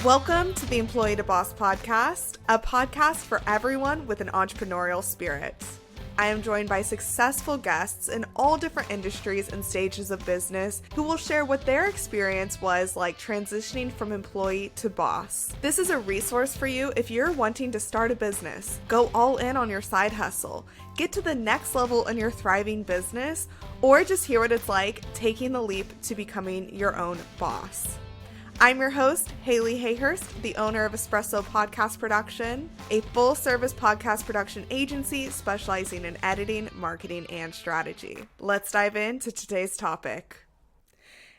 Welcome to the Employee to Boss podcast, a podcast for everyone with an entrepreneurial spirit. I am joined by successful guests in all different industries and stages of business who will share what their experience was like transitioning from employee to boss. This is a resource for you if you're wanting to start a business, go all in on your side hustle, get to the next level in your thriving business, or just hear what it's like taking the leap to becoming your own boss. I'm your host, Haley Hayhurst, the owner of Espresso Podcast Production, a full-service podcast production agency specializing in editing, marketing, and strategy. Let's dive into today's topic.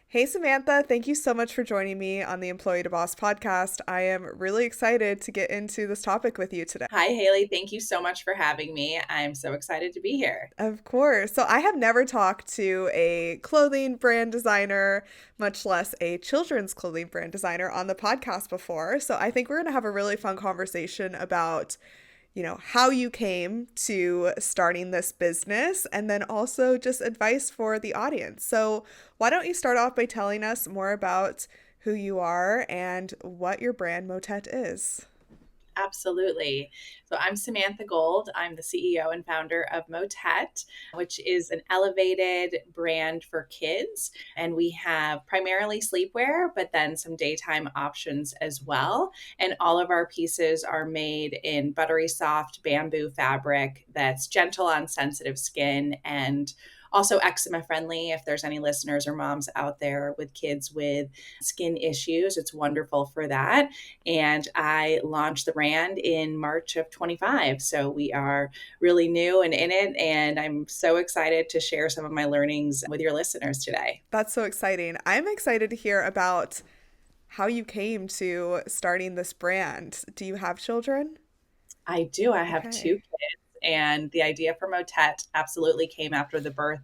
Hey, Samantha, thank you so much for joining me on the Employee to Boss podcast. I am really excited to get into this topic with you today. Hi, Haley. Thank you so much for having me. I'm so excited to be here. Of course. So I have never talked to a clothing brand designer, much less a children's clothing brand designer on the podcast before. So I think we're going to have a really fun conversation about how you came to starting this business, and then also just advice for the audience. So why don't you start off by telling us more about who you are and what your brand Motette is? Absolutely. So I'm Samantha Gold. I'm the CEO and founder of Motette, which is an elevated brand for kids. And we have primarily sleepwear, but then some daytime options as well. And all of our pieces are made in buttery soft bamboo fabric that's gentle on sensitive skin and also eczema friendly. If there's any listeners or moms out there with kids with skin issues, it's wonderful for that. And I launched the brand in March of 25. So we are really new and in it. And I'm so excited to share some of my learnings with your listeners today. That's so exciting. I'm excited to hear about how you came to starting this brand. Do you have children? I do. I have two kids. And the idea for Motette absolutely came after the birth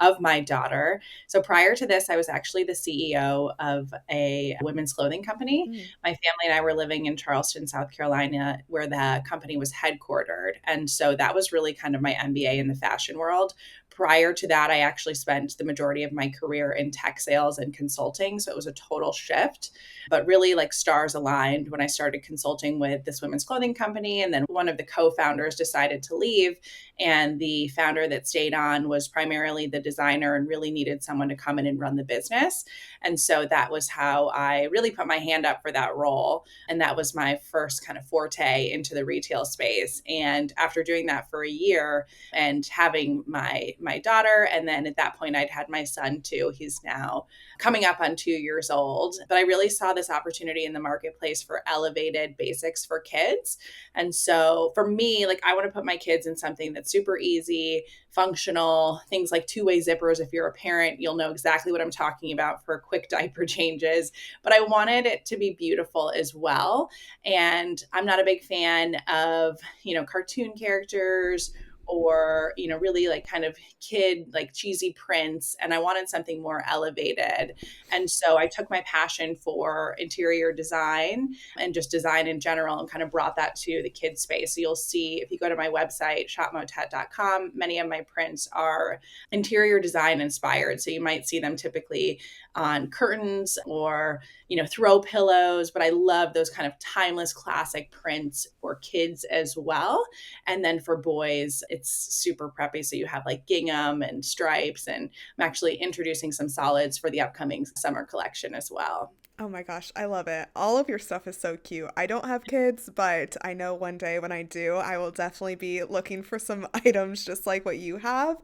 of my daughter. So prior to this, I was actually the CEO of a women's clothing company. My family and I were living in Charleston, South Carolina, where the company was headquartered. And so that was really kind of my MBA in the fashion world. Prior to that, I actually spent the majority of my career in tech sales and consulting. So it was a total shift, but really like stars aligned when I started consulting with this women's clothing company. And then one of the co-founders decided to leave. And the founder that stayed on was primarily the designer and really needed someone to come in and run the business. And so that was how I really put my hand up for that role. And that was my first kind of forte into the retail space. And after doing that for a year and having my daughter, and then at that point I'd had my son too. He's now coming up on 2 years old. But I really saw this opportunity in the marketplace for elevated basics for kids. And so for me, like I want to put my kids in something that's super easy, functional, things like two-way zippers. If you're a parent, you'll know exactly what I'm talking about for quick diaper changes. But I wanted it to be beautiful as well. And I'm not a big fan of, cartoon characters or, really like kind of kid, like cheesy prints. And I wanted something more elevated. And so I took my passion for interior design and just design in general and kind of brought that to the kids space. So you'll see if you go to my website, shopmotette.com, many of my prints are interior design inspired. So you might see them typically on curtains or, throw pillows, but I love those kind of timeless classic prints for kids as well. And then for boys, it's super preppy. So you have like gingham and stripes, and I'm actually introducing some solids for the upcoming summer collection as well. Oh my gosh, I love it. All of your stuff is so cute. I don't have kids, but I know one day when I do, I will definitely be looking for some items just like what you have.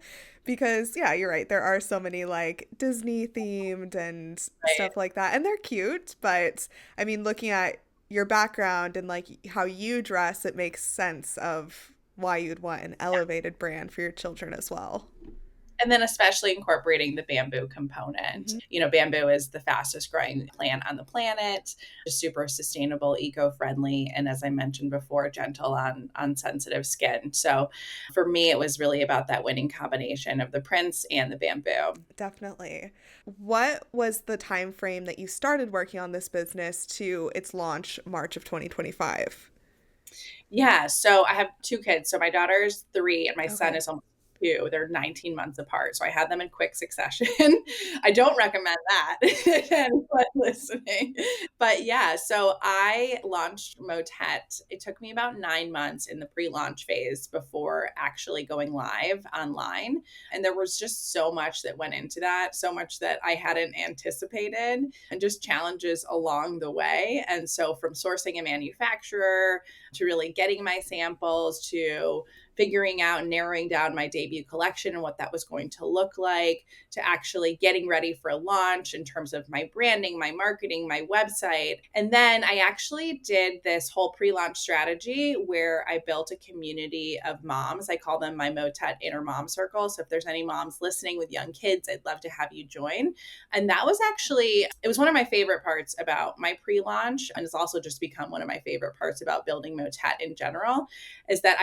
Because yeah, you're right. There are so many like Disney themed and stuff like that. And they're cute, but I mean, looking at your background and like how you dress, it makes sense of why you'd want an elevated brand for your children as well. And then especially incorporating the bamboo component. Bamboo is the fastest growing plant on the planet, super sustainable, eco-friendly, and as I mentioned before, gentle on sensitive skin. So for me, it was really about that winning combination of the prints and the bamboo. Definitely. What was the time frame that you started working on this business to its launch, March of 2025? Yeah, so I have two kids. So my daughter's 3 and my son is almost 2. They're 19 months apart. So I had them in quick succession. I don't recommend that to anyone listening. But yeah, so I launched Motette. It took me about 9 months in the pre-launch phase before actually going live online. And there was just so much that went into that, so much that I hadn't anticipated, and just challenges along the way. And so from sourcing a manufacturer to really getting my samples to figuring out and narrowing down my debut collection and what that was going to look like, to actually getting ready for a launch in terms of my branding, my marketing, my website. And then I actually did this whole pre-launch strategy where I built a community of moms. I call them my Motette Inner Mom Circle. So if there's any moms listening with young kids, I'd love to have you join. And that was actually, it was one of my favorite parts about my pre-launch. And it's also just become one of my favorite parts about building Motette in general, is that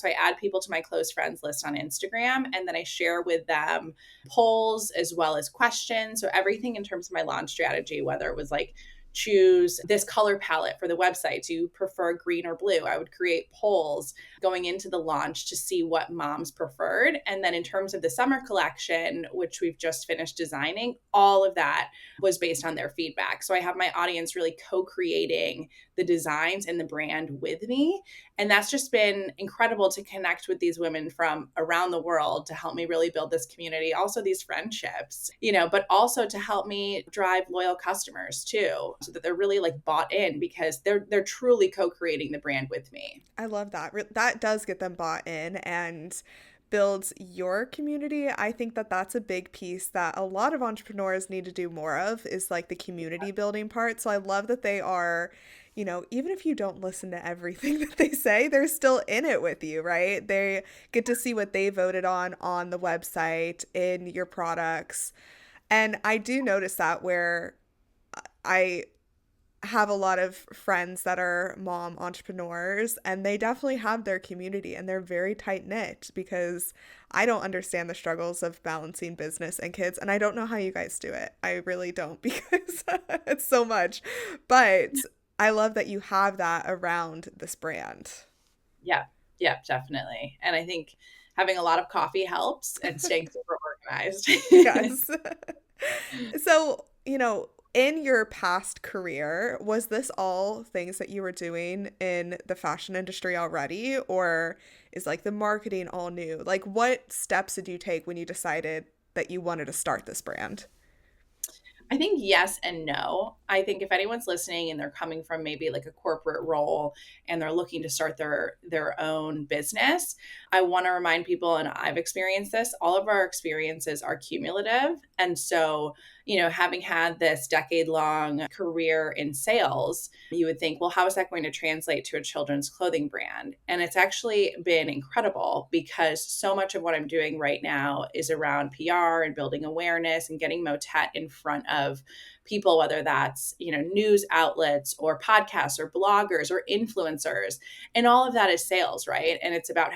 so I add people to my close friends list on Instagram, and then I share with them polls as well as questions. So everything in terms of my launch strategy, whether it was like, choose this color palette for the website. Do you prefer green or blue? I would create polls going into the launch to see what moms preferred. And then in terms of the summer collection, which we've just finished designing, all of that was based on their feedback. So I have my audience really co-creating the designs and the brand with me. And that's just been incredible to connect with these women from around the world to help me really build this community, also these friendships, but also to help me drive loyal customers too, so that they're really like bought in because they're truly co-creating the brand with me. I love that. That does get them bought in and builds your community. I think that that's a big piece that a lot of entrepreneurs need to do more of, is like the community building part. So I love that they are, even if you don't listen to everything that they say, they're still in it with you, right? They get to see what they voted on the website, in your products. And I do notice that where I have a lot of friends that are mom entrepreneurs, and they definitely have their community, and they're very tight knit, because I don't understand the struggles of balancing business and kids, and I don't know how you guys do it. I really don't, because it's so much. But I love that you have that around this brand. Yeah, definitely. And I think having a lot of coffee helps, and staying super organized. Yes. So, in your past career, was this all things that you were doing in the fashion industry already, or is like the marketing all new? Like, what steps did you take when you decided that you wanted to start this brand? I think yes and no. I think if anyone's listening and they're coming from maybe like a corporate role and they're looking to start their own business, I want to remind people, and I've experienced this, all of our experiences are cumulative. And so, having had this decade-long career in sales, you would think, well, how is that going to translate to a children's clothing brand? And it's actually been incredible, because so much of what I'm doing right now is around PR and building awareness and getting Motette in front of people, whether that's, news outlets or podcasts or bloggers or influencers. And all of that is sales, right? And it's about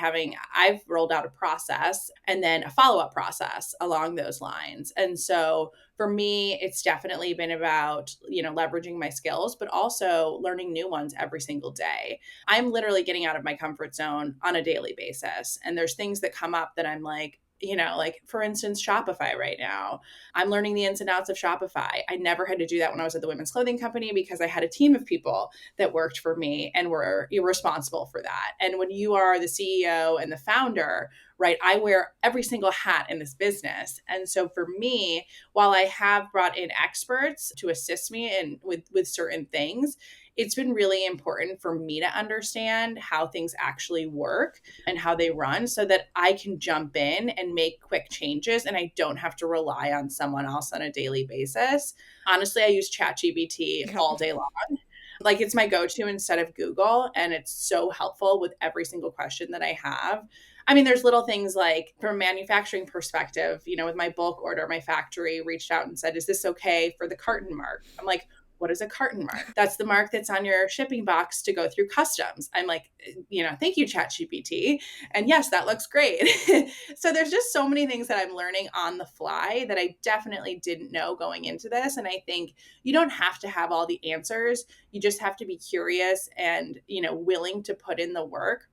I've rolled out a process and then a follow-up process along those lines. And so for me, it's definitely been about, leveraging my skills, but also learning new ones every single day. I'm literally getting out of my comfort zone on a daily basis. And there's things that come up that I'm like, like for instance, Shopify right now. I'm learning the ins and outs of Shopify. I never had to do that when I was at the women's clothing company, because I had a team of people that worked for me and were responsible for that. And when you are the CEO and the founder, right, I wear every single hat in this business. And so for me, while I have brought in experts to assist me with certain things, it's been really important for me to understand how things actually work and how they run, so that I can jump in and make quick changes and I don't have to rely on someone else on a daily basis. Honestly, I use ChatGPT all day long. Like, it's my go-to instead of Google, and it's so helpful with every single question that I have. I mean, there's little things like, from a manufacturing perspective, with my bulk order, my factory reached out and said, is this okay for the carton mark? I'm like, what is a carton mark? That's the mark that's on your shipping box to go through customs. I'm like, thank you, ChatGPT. And yes, that looks great. So there's just so many things that I'm learning on the fly that I definitely didn't know going into this. And I think you don't have to have all the answers. You just have to be curious and, willing to put in the work.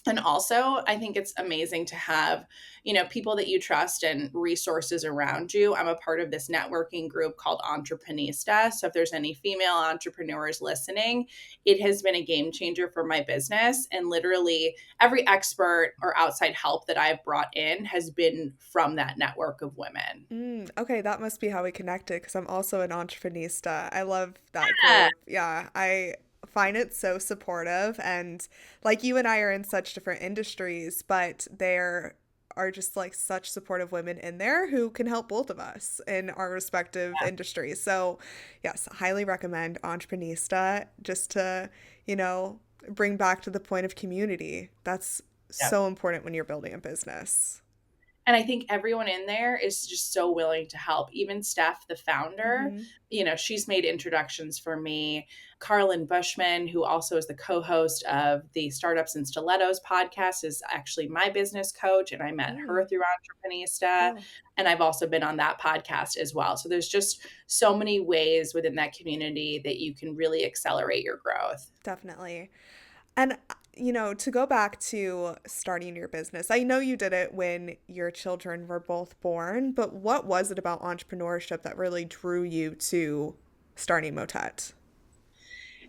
And also, I think it's amazing to have, people that you trust and resources around you. I'm a part of this networking group called Entreprenista. So if there's any female entrepreneurs listening, it has been a game changer for my business. And literally every expert or outside help that I've brought in has been from that network of women. Okay, that must be how we connected because I'm also an entreprenista. I love that Yeah. group. Yeah, I find it so supportive. And like you and I are in such different industries, but there are just like such supportive women in there who can help both of us in our respective industries. So, yes, highly recommend Entreprenista just to, you know, bring back to the point of community. That's Yeah. so important when you're building a business. And I think everyone in there is just so willing to help. Even Steph, the founder, Hmm. she's made introductions for me. Carlin Bushman, who also is the co host of the Startups and Stilettos podcast, is actually my business coach. And I met her through Entreprenista. Cool. And I've also been on that podcast as well. So there's just so many ways within that community that you can really accelerate your growth. Definitely. And, to go back to starting your business, I know you did it when your children were both born, but what was it about entrepreneurship that really drew you to starting Motette?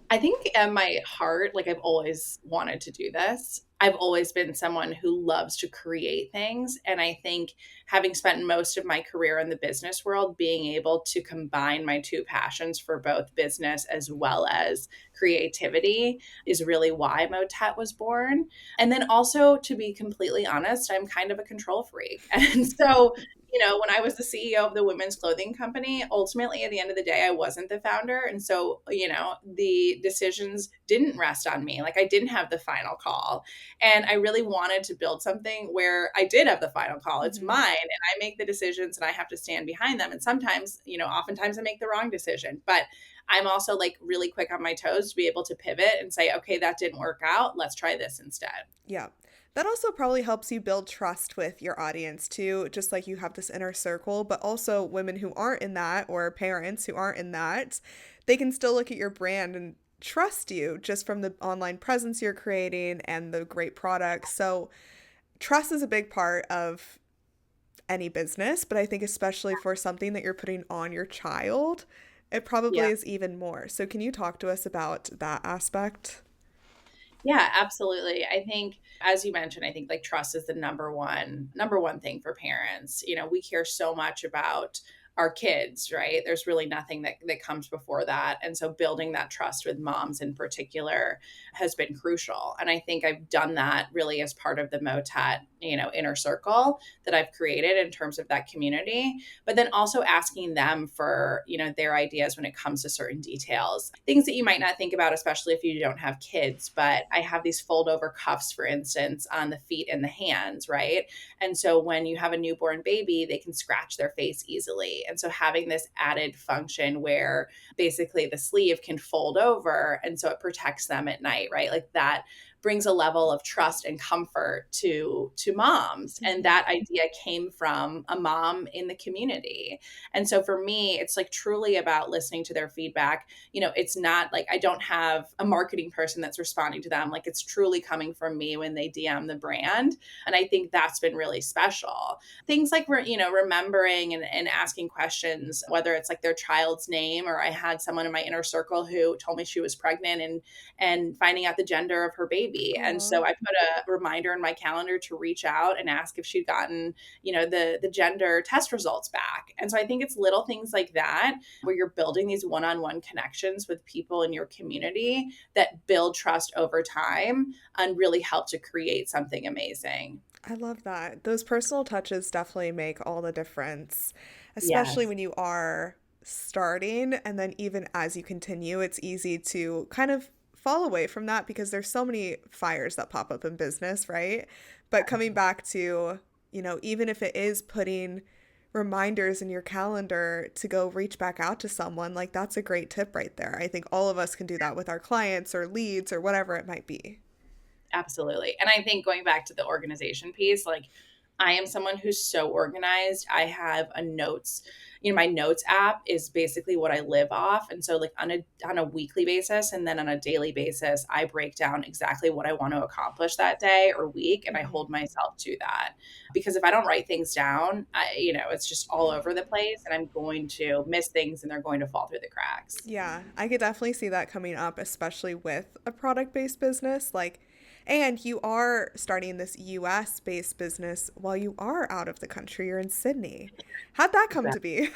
I think in my heart, like I've always wanted to do this. I've always been someone who loves to create things. And I think having spent most of my career in the business world, being able to combine my two passions for both business as well as creativity is really why Motet was born. And then also, to be completely honest, I'm kind of a control freak. And so, when I was the CEO of the women's clothing company, ultimately at the end of the day, I wasn't the founder. And so, the decisions didn't rest on me. Like I didn't have the final call. And I really wanted to build something where I did have the final call. It's Hmm. mine and I make the decisions and I have to stand behind them. And sometimes, oftentimes I make the wrong decision, but I'm also like really quick on my toes to be able to pivot and say, okay, that didn't work out. Let's try this instead. Yeah. That also probably helps you build trust with your audience too, just like you have this inner circle, but also women who aren't in that or parents who aren't in that, they can still look at your brand and trust you just from the online presence you're creating and the great products. So, trust is a big part of any business, but I think especially for something that you're putting on your child, it probably Yeah. is even more. So, can you talk to us about that aspect? Yeah, absolutely. I think as you mentioned, I think like trust is the number one thing for parents. We care so much about our kids, right? There's really nothing that comes before that. And so building that trust with moms in particular has been crucial. And I think I've done that really as part of the Motet, inner circle that I've created in terms of that community, but then also asking them for, their ideas when it comes to certain details, things that you might not think about, especially if you don't have kids. But I have these fold over cuffs, for instance, on the feet and the hands, right? And so when you have a newborn baby, they can scratch their face easily. And so having this added function where basically the sleeve can fold over and so it protects them at night, right? Like that brings a level of trust and comfort to moms. And Hmm. that idea came from a mom in the community. And so for me, it's like truly about listening to their feedback. It's not like I don't have a marketing person that's responding to them. Like it's truly coming from me when they DM the brand. And I think that's been really special. Things like remembering and asking questions, whether it's like their child's name, or I had someone in my inner circle who told me she was pregnant and finding out the gender of her baby. And Aw. so I put a reminder in my calendar to reach out and ask if she'd gotten, the gender test results back. And so I think it's little things like that where you're building these one-on-one connections with people in your community that build trust over time and really help to create something amazing. I love that. Those personal touches definitely make all the difference, especially Yes. when you are starting. And then, even as you continue, it's easy to kind of fall away from that because there's so many fires that pop up in business, right? But coming back to, even if it is putting reminders in your calendar to go reach back out to someone, like that's a great tip right there. I think all of us can do that with our clients or leads or whatever it might be. Absolutely. And I think going back to the organization piece, like I am someone who's so organized. I have a notes, my notes app is basically what I live off. And so like on a weekly basis and then on a daily basis, I break down exactly what I want to accomplish that day or week. And I Mhm. hold myself to that. Because if I don't write things down, it's just all over the place and I'm going to miss things and they're going to fall through the cracks. Yeah, I could definitely see that coming up, especially with a product-based business. And you are starting this US based business while you are out of the country. You're in Sydney. How'd that come to be?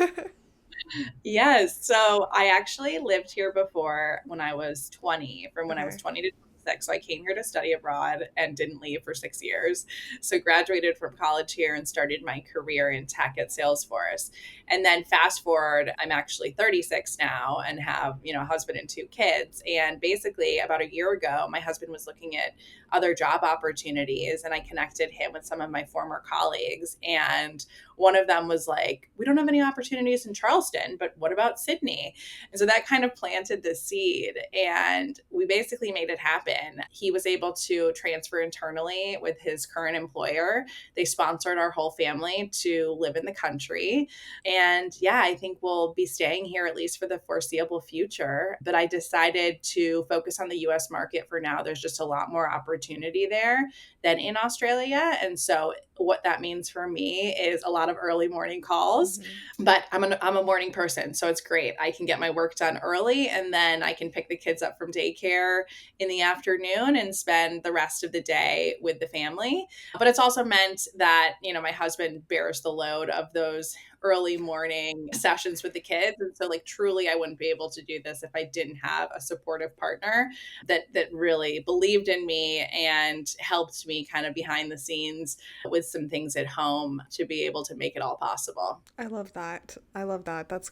Yes. So I actually lived here before when I was 20, from when I was Okay. 20 to 26. So I came here to study abroad and didn't leave for 6 years. So graduated from college here and started my career in tech at Salesforce. And then fast forward, I'm actually 36 now and have, a husband and 2 kids. And basically about a year ago, my husband was looking at other job opportunities and I connected him with some of my former colleagues. And one of them was like, we don't have any opportunities in Charleston, but what about Sydney? And so that kind of planted the seed and we basically made it happen. He was able to transfer internally with his current employer. They sponsored our whole family to live in the country. And yeah, I think we'll be staying here at least for the foreseeable future. But I decided to focus on the US market for now. There's just a lot more opportunity there than in Australia. And so what that means for me is a lot of early morning calls, Hmm. but I'm a morning person. So it's great. I can get my work done early and then I can pick the kids up from daycare in the afternoon and spend the rest of the day with the family. But it's also meant that, my husband bears the load of those early morning sessions with the kids. And so like truly I wouldn't be able to do this if I didn't have a supportive partner that really believed in me and helped me kind of behind the scenes with some things at home to be able to make it all possible. I love that. I love that. That's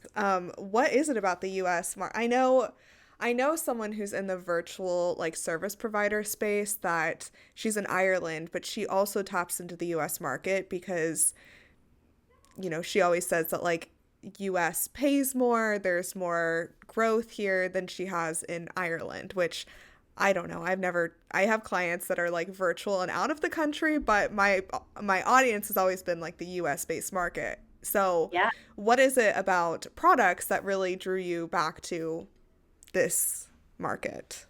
what is it about the US I know someone who's in the virtual like service provider space that she's in Ireland, but she also taps into the US market because she always says that like US pays more, there's more growth here than she has in Ireland, which I don't know. I have clients that are like virtual and out of the country, but my audience has always been like the US based market. So, Yeah. what is it about products that really drew you back to this market?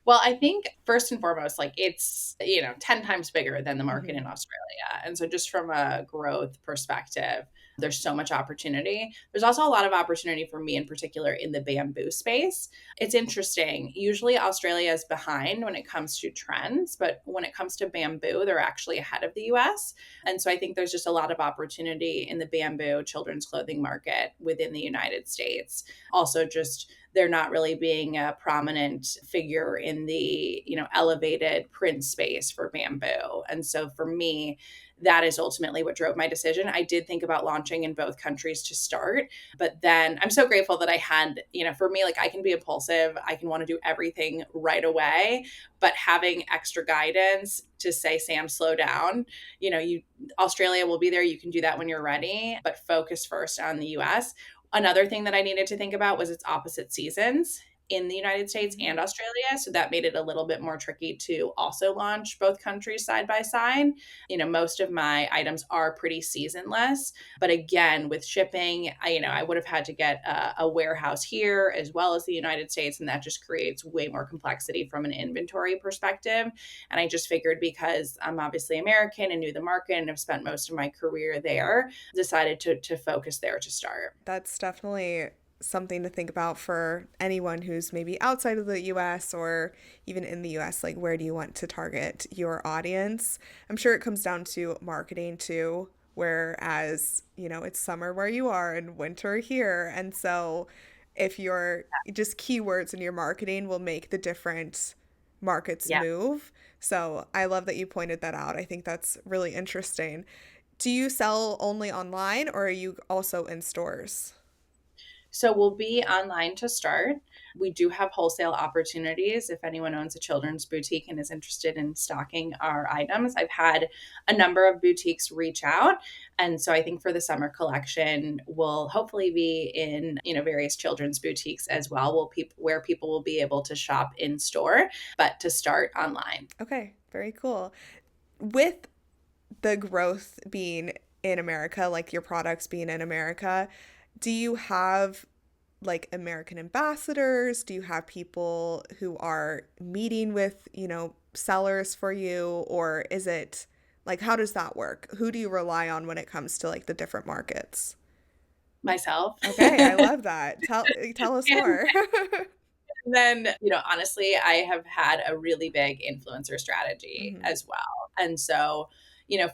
Well, I think first and foremost, like it's, 10 times bigger than the market Hmm. in Australia. And so just from a growth perspective, there's so much opportunity. There's also a lot of opportunity for me in particular in the bamboo space. It's interesting. Usually Australia is behind when it comes to trends, but when it comes to bamboo, they're actually ahead of the US. And so I think there's just a lot of opportunity in the bamboo children's clothing market within the United States. Also just they're not really being a prominent figure in the elevated print space for bamboo. And so for me, that is ultimately what drove my decision. I did think about launching in both countries to start, but then I'm so grateful that I had, for me, like I can be impulsive, I can want to do everything right away, but having extra guidance to say, Sam, slow down. You Australia will be there, you can do that when you're ready, but focus first on the US. Another thing that I needed to think about was its opposite seasons in the United States and Australia. So that made it a little bit more tricky to also launch both countries side by side. Most of my items are pretty seasonless, but again, with shipping, I would have had to get a warehouse here as well as the United States, and that just creates way more complexity from an inventory perspective. And I just figured because I'm obviously American and knew the market and have spent most of my career there, decided to focus there to start. That's definitely something to think about for anyone who's maybe outside of the US or even in the US. Like, where do you want to target your audience? I'm sure it comes down to marketing too, whereas, it's summer where you are and winter here. And so, if your just keywords in your marketing will make the different markets Yeah. move. So, I love that you pointed that out. I think that's really interesting. Do you sell only online or are you also in stores? So we'll be online to start. We do have wholesale opportunities if anyone owns a children's boutique and is interested in stocking our items. I've had a number of boutiques reach out. And so I think for the summer collection, we'll hopefully be in, various children's boutiques as well, where people will be able to shop in store, but to start online. Okay, very cool. With the growth being in America, like your products being in America, do you have like American ambassadors? Do you have people who are meeting with, sellers for you? Or is it like, how does that work? Who do you rely on when it comes to like the different markets? Myself. Okay, I love that. Tell us And more. then, honestly, I have had a really big influencer strategy Hmm. as well. And so,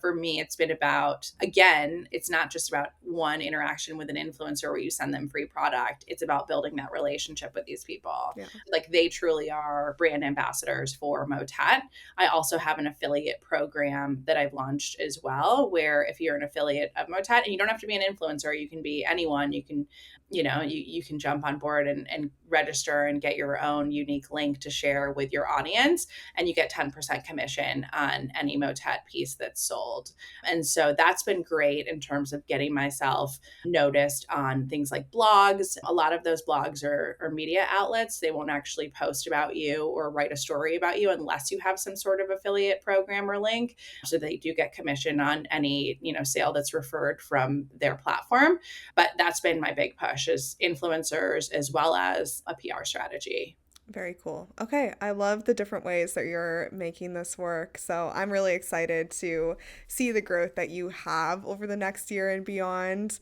for me, it's been about, again, it's not just about one interaction with an influencer where you send them free product. It's about building that relationship with these people. Yeah. Like they truly are brand ambassadors for Motette. I also have an affiliate program that I've launched as well, where if you're an affiliate of Motette, and you don't have to be an influencer, you can be anyone, you can you can jump on board and register and get your own unique link to share with your audience, and you get 10% commission on any Motette piece that's sold. And so that's been great in terms of getting myself noticed on things like blogs. A lot of those blogs are media outlets. They won't actually post about you or write a story about you unless you have some sort of affiliate program or link. So they do get commission on any sale that's referred from their platform. But that's been my big push is influencers as well as a PR strategy. Very cool. Okay, I love the different ways that you're making this work. So I'm really excited to see the growth that you have over the next year and beyond.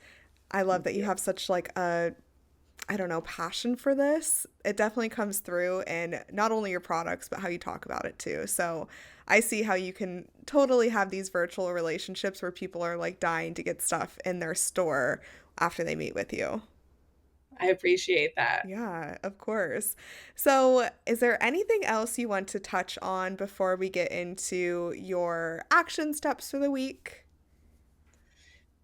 I love Thank that you you. have such like a, I don't know, passion for this. It definitely comes through in not only your products, but how you talk about it too. So I see how you can totally have these virtual relationships where people are like dying to get stuff in their store after they meet with you. I appreciate that. Yeah, of course. So, is there anything else you want to touch on before we get into your action steps for the week?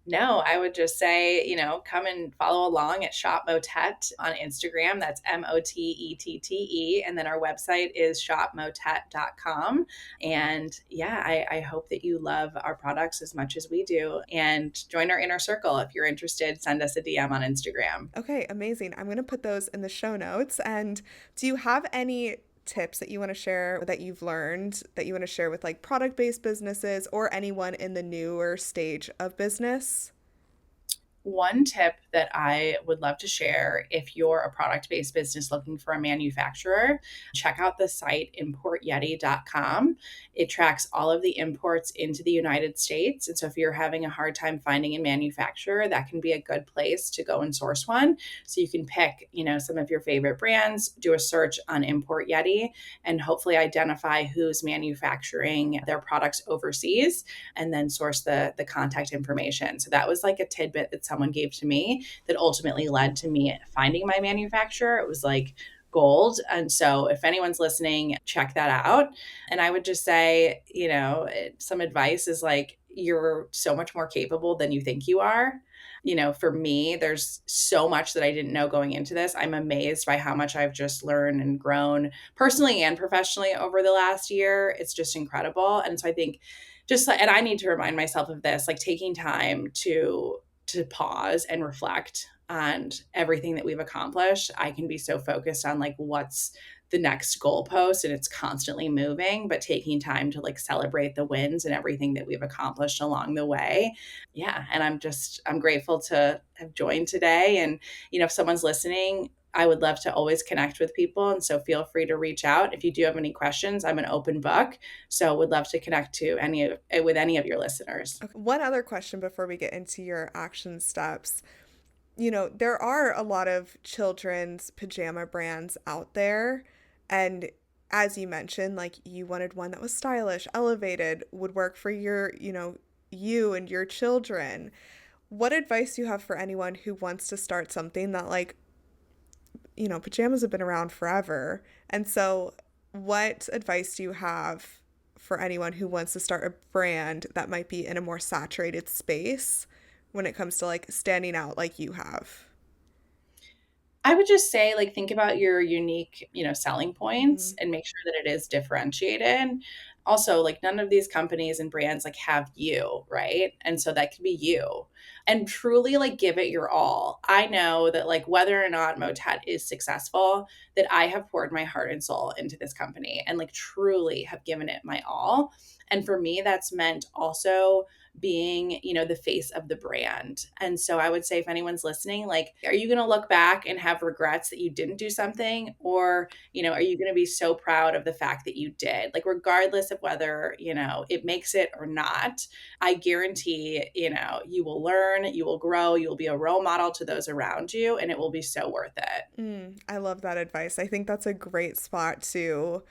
No, I would just say, come and follow along at Shop Motette on Instagram. That's Mottette. And then our website is shopmotette.com. And yeah, I hope that you love our products as much as we do and join our inner circle. If you're interested, send us a DM on Instagram. Okay, amazing. I'm going to put those in the show notes. And do you have any tips that you want to share that you've learned that you want to share with like product-based businesses or anyone in the newer stage of business? One tip that I would love to share if you're a product based business looking for a manufacturer, check out the site importyeti.com. It tracks all of the imports into the United States. And so if you're having a hard time finding a manufacturer, that can be a good place to go and source one. So you can pick, some of your favorite brands, do a search on Import Yeti, and hopefully identify who's manufacturing their products overseas and then source the contact information. So that was like a tidbit that someone gave to me that ultimately led to me finding my manufacturer. It was like gold. And so if anyone's listening, check that out. And I would just say, some advice is like, you're so much more capable than you think you are. For me, there's so much that I didn't know going into this. I'm amazed by how much I've just learned and grown personally and professionally over the last year. It's just incredible. And so I think and I need to remind myself of this, like taking time to pause and reflect on everything that we've accomplished. I can be so focused on like what's the next goalpost and it's constantly moving, but taking time to like celebrate the wins and everything that we've accomplished along the way. Yeah. And I'm grateful to have joined today. And, if someone's listening, I would love to always connect with people. And so feel free to reach out. If you do have any questions, I'm an open book. So would love to connect with any of your listeners. Okay. One other question before we get into your action steps. There are a lot of children's pajama brands out there. And as you mentioned, like you wanted one that was stylish, elevated, would work for you and your children. What advice do you have for anyone who wants to start something that like, pajamas have been around forever. And so what advice do you have for anyone who wants to start a brand that might be in a more saturated space when it comes to like standing out like you have? I would just say, like, think about your unique, selling Mm-hmm. points and make sure that it is differentiated. Also, like, none of these companies and brands like have you, right? And so that could be you. and truly like give it your all. I know that like whether or not Motette is successful, that I have poured my heart and soul into this company and like truly have given it my all. And for me, that's meant also being, you know, the face of the brand. And so I would say if anyone's listening, like, are you going to look back and have regrets that you didn't do something? Or, you know, are you going to be so proud of the fact that you did? Like, regardless of whether, you know, it makes it or not, I guarantee, you know, you will learn, you will grow, you will be a role model to those around you, and it will be so worth it. I love that advice. I think that's a great spot to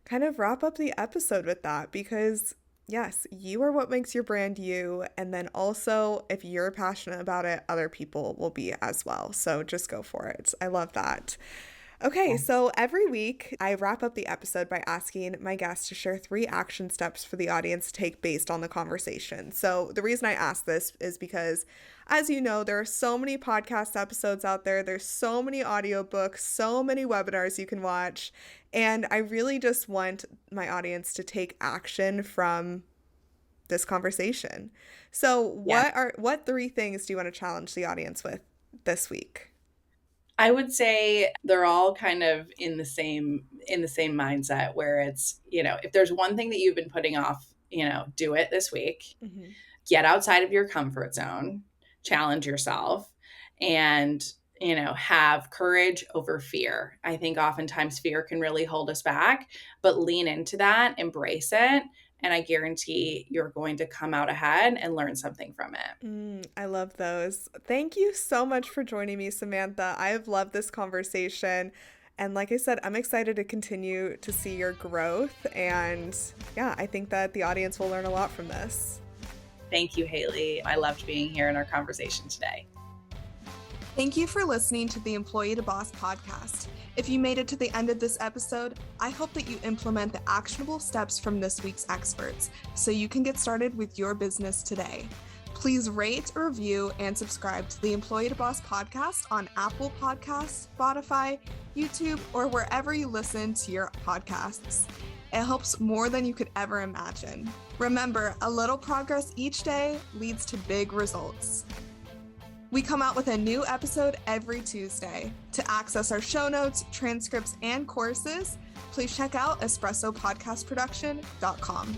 kind of wrap up the episode with that, because yes, you are what makes your brand you. And then also, if you're passionate about it, other people will be as well. So just go for it. I love that. Okay, so every week I wrap up the episode by asking my guests to share 3 action steps for the audience to take based on the conversation. So the reason I ask this is because, as you know, there are so many podcast episodes out there. There's so many audiobooks, so many webinars you can watch. And I really just want my audience to take action from this conversation. So what 3 things do you want to challenge the audience with this week? I would say they're all kind of in the same mindset, where it's, you know, if there's one thing that you've been putting off, you know, do it this week. Mm-hmm. Get outside of your comfort zone, challenge yourself, and, you know, have courage over fear. I think oftentimes fear can really hold us back, but lean into that, embrace it. And I guarantee you're going to come out ahead and learn something from it. I love those. Thank you so much for joining me, Samantha. I have loved this conversation. And like I said, I'm excited to continue to see your growth. And yeah, I think that the audience will learn a lot from this. Thank you, Haley. I loved being here in our conversation today. Thank you for listening to the Employee to Boss podcast. If you made it to the end of this episode, I hope that you implement the actionable steps from this week's experts so you can get started with your business today. Please rate, review, and subscribe to the Employee to Boss podcast on Apple Podcasts, Spotify, YouTube, or wherever you listen to your podcasts. It helps more than you could ever imagine. Remember, a little progress each day leads to big results. We come out with a new episode every Tuesday. To access our show notes, transcripts, and courses, please check out espressopodcastproduction.com.